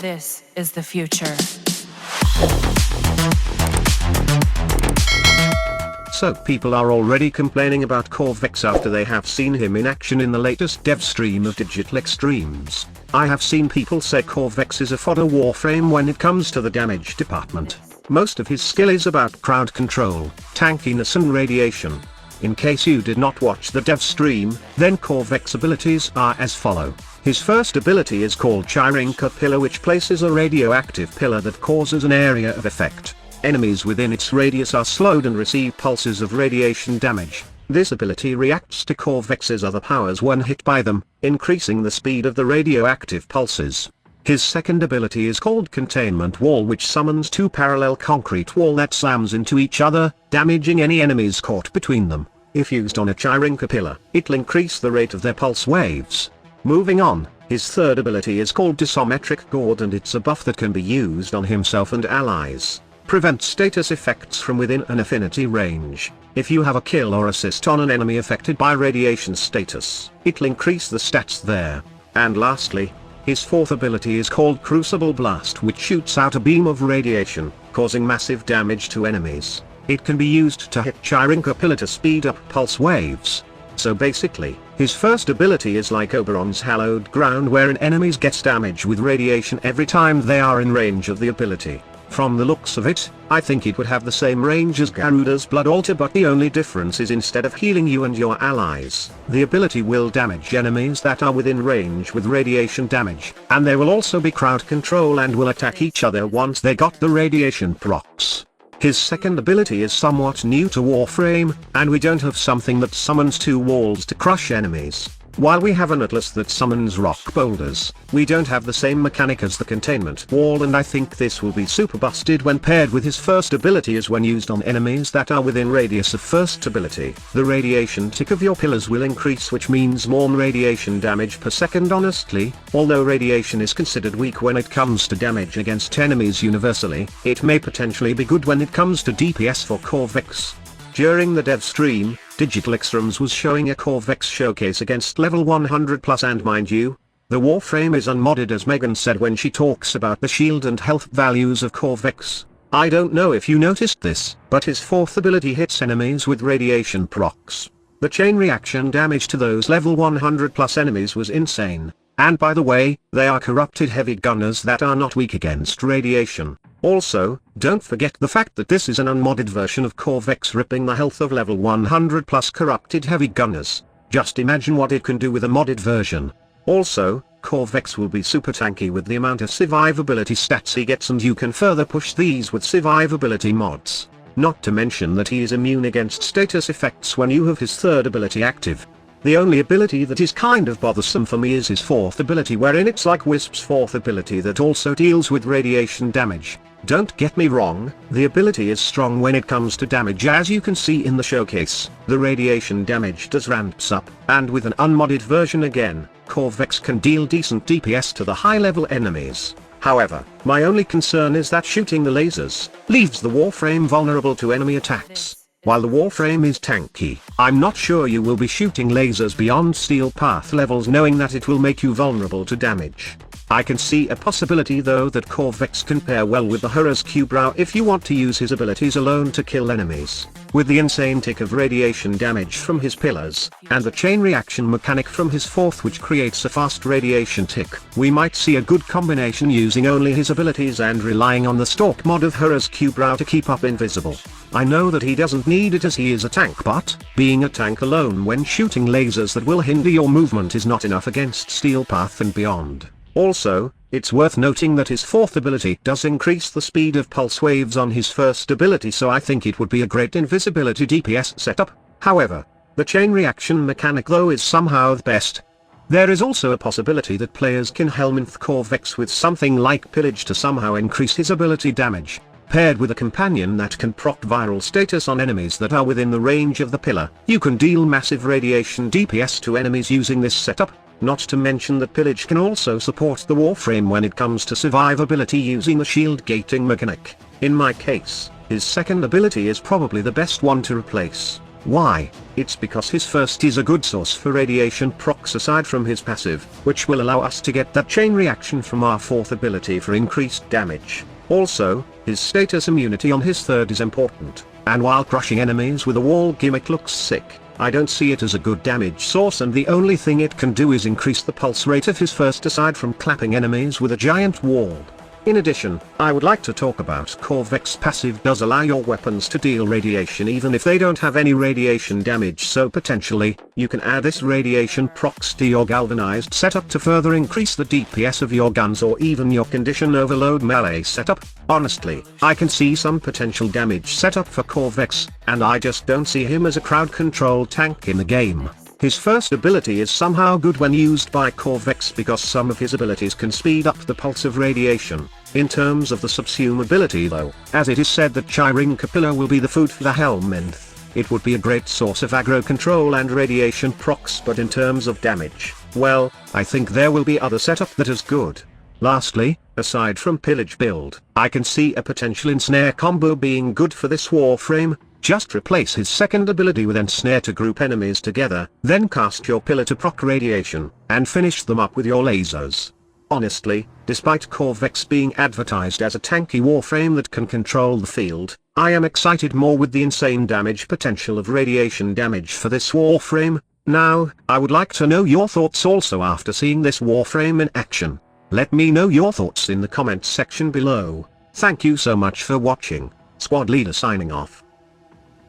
This is the future. So people are already complaining about Qorvex after they have seen him in action in the latest dev stream of Digital Extremes. I have seen people say Qorvex is a fodder Warframe when it comes to the damage department. Most of his skill is about crowd control, tankiness and radiation. In case you did not watch the dev stream, then Qorvex abilities are as follow. His first ability is called Chirinka Pillar, which places a radioactive pillar that causes an area of effect. Enemies within its radius are slowed and receive pulses of radiation damage. This ability reacts to Qorvex's other powers when hit by them, increasing the speed of the radioactive pulses. His second ability is called Containment Wall, which summons two parallel concrete wall that slams into each other, damaging any enemies caught between them. If used on a Chirinka pillar, it'll increase the rate of their pulse waves. Moving on, his third ability is called Disometric Gourd, and it's a buff that can be used on himself and allies. Prevents status effects from within an affinity range. If you have a kill or assist on an enemy affected by radiation status, it'll increase the stats there. And lastly, his fourth ability is called Crucible Blast, which shoots out a beam of radiation, causing massive damage to enemies. It can be used to hit Chirinka Pillar to speed up pulse waves. So basically, his first ability is like Oberon's Hallowed Ground, wherein enemies get damage with radiation every time they are in range of the ability. From the looks of it, I think it would have the same range as Garuda's Blood Altar, but the only difference is instead of healing you and your allies, the ability will damage enemies that are within range with radiation damage, and there will also be crowd control and will attack each other once they got the radiation procs. His second ability is somewhat new to Warframe, and we don't have something that summons two walls to crush enemies. While we have an atlas that summons rock boulders, we don't have the same mechanic as the Containment Wall, and I think this will be super busted when paired with his first ability, as when used on enemies that are within radius of first ability. The radiation tick of your pillars will increase, which means more radiation damage per second. Honestly, although radiation is considered weak when it comes to damage against enemies universally, it may potentially be good when it comes to DPS for Qorvex. During the dev stream, Digital Extremes was showing a Qorvex showcase against level 100+, and mind you, the Warframe is unmodded, as Megan said when she talks about the shield and health values of Qorvex. I don't know if you noticed this, but his fourth ability hits enemies with radiation procs. The chain reaction damage to those level 100+ enemies was insane. And by the way, they are corrupted heavy gunners that are not weak against radiation. Also, don't forget the fact that this is an unmodded version of Qorvex ripping the health of level 100+ corrupted heavy gunners. Just imagine what it can do with a modded version. Also, Qorvex will be super tanky with the amount of survivability stats he gets, and you can further push these with survivability mods. Not to mention that he is immune against status effects when you have his third ability active. The only ability that is kind of bothersome for me is his fourth ability, wherein it's like Wisp's fourth ability that also deals with radiation damage. Don't get me wrong, the ability is strong when it comes to damage, as you can see in the showcase. The radiation damage does ramps up, and with an unmodded version again, Qorvex can deal decent DPS to the high level enemies. However, my only concern is that shooting the lasers leaves the Warframe vulnerable to enemy attacks. While the Warframe is tanky, I'm not sure you will be shooting lasers beyond Steel Path levels, knowing that it will make you vulnerable to damage. I can see a possibility though that Qorvex can pair well with the Horus Q-Brow if you want to use his abilities alone to kill enemies. With the insane tick of radiation damage from his pillars, and the chain reaction mechanic from his fourth, which creates a fast radiation tick, we might see a good combination using only his abilities and relying on the stalk mod of Horus Q-Brow to keep up invisible. I know that he doesn't need it as he is a tank, but being a tank alone when shooting lasers that will hinder your movement is not enough against Steel Path and beyond. Also, it's worth noting that his fourth ability does increase the speed of pulse waves on his first ability, so I think it would be a great invisibility DPS setup. However, the chain reaction mechanic though is somehow the best. There is also a possibility that players can Helminth Qorvex with something like Pillage to somehow increase his ability damage. Paired with a companion that can proc viral status on enemies that are within the range of the pillar, you can deal massive radiation DPS to enemies using this setup. Not to mention that Pillage can also support the Warframe when it comes to survivability using the shield gating mechanic. In my case, his second ability is probably the best one to replace. Why? It's because his first is a good source for radiation procs aside from his passive, which will allow us to get that chain reaction from our fourth ability for increased damage. Also, his status immunity on his third is important, and while crushing enemies with a wall gimmick looks sick, I don't see it as a good damage source, and the only thing it can do is increase the pulse rate of his first aside from clapping enemies with a giant wall. In addition, I would like to talk about Qorvex passive does allow your weapons to deal radiation even if they don't have any radiation damage, so potentially, you can add this radiation procs to your galvanized setup to further increase the DPS of your guns or even your condition overload melee setup. Honestly, I can see some potential damage setup for Qorvex, and I just don't see him as a crowd control tank in the game. His first ability is somehow good when used by Qorvex because some of his abilities can speed up the pulse of radiation. In terms of the subsume ability though, as it is said that Chiring Capilla will be the food for the Helminth, it would be a great source of aggro control and radiation procs, but in terms of damage, well, I think there will be other setup that is good. Lastly, aside from pillage build, I can see a potential ensnare combo being good for this Warframe. Just replace his second ability with ensnare to group enemies together, then cast your pillar to proc radiation, and finish them up with your lasers. Honestly, despite Qorvex being advertised as a tanky Warframe that can control the field, I am excited more with the insane damage potential of radiation damage for this Warframe. Now, I would like to know your thoughts also after seeing this Warframe in action. Let me know your thoughts in the comments section below. Thank you so much for watching. Squad Leader signing off.